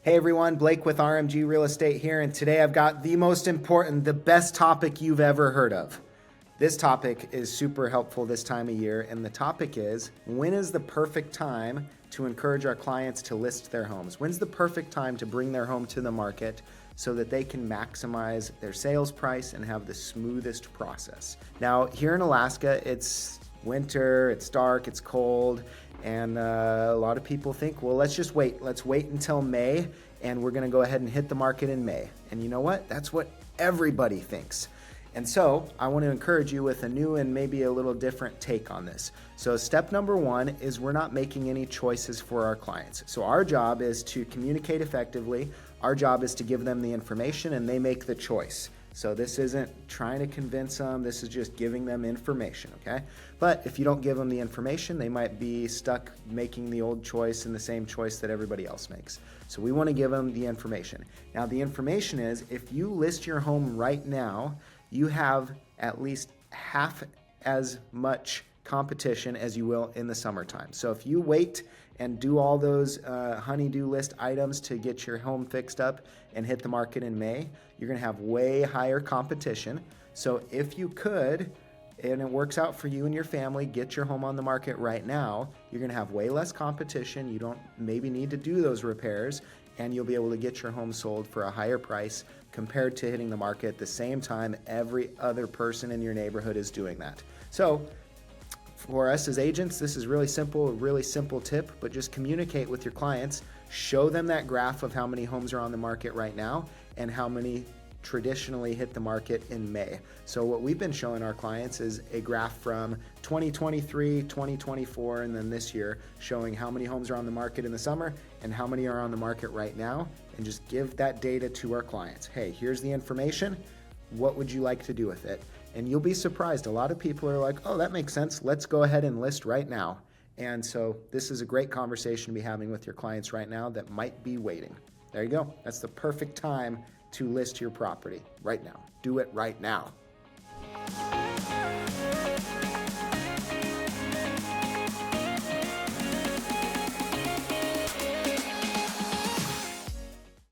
Hey everyone, Blake with RMG Real Estate here, and today I've got the most important, the best topic you've ever heard of. This topic is super helpful this time of year, and the topic is, when is the perfect time to encourage our clients to list their homes? When's the perfect time to bring their home to the market so that they can maximize their sales price and have the smoothest process? Now, here in Alaska, it's winter, it's dark, it's cold, and a lot of people think, well, let's just wait. Let's wait until May, and we're gonna go ahead and hit the market in May. And you know what? That's what everybody thinks. And so I want to encourage you with a new and maybe a little different take on this. So step number one is we're not making any choices for our clients. So our job is to communicate effectively. Our job is to give them the information and they make the choice. So this isn't trying to convince them, this is just giving them information, okay? But if you don't give them the information, they might be stuck making the old choice and the same choice that everybody else makes. So we want to give them the information. Now the information is, if you list your home right now, you have at least half as much competition as you will in the summertime. So if you wait and do all those honey-do list items to get your home fixed up and hit the market in May, you're gonna have way higher competition. So if you could, and it works out for you and your family, get your home on the market right now, you're gonna have way less competition. You don't maybe need to do those repairs, and you'll be able to get your home sold for a higher price compared to hitting the market at the same time every other person in your neighborhood is doing that. So for us as agents, this is really simple, a really simple tip, but just communicate with your clients, show them that graph of how many homes are on the market right now and how many traditionally hit the market in May. So what we've been showing our clients is a graph from 2023, 2024, and then this year, showing how many homes are on the market in the summer and how many are on the market right now, and just give that data to our clients. Hey, here's the information. What would you like to do with it? And you'll be surprised. A lot of people are like, oh, that makes sense. Let's go ahead and list right now. And so this is a great conversation to be having with your clients right now that might be waiting. There you go. That's the perfect time to list your property right now. Do it right now.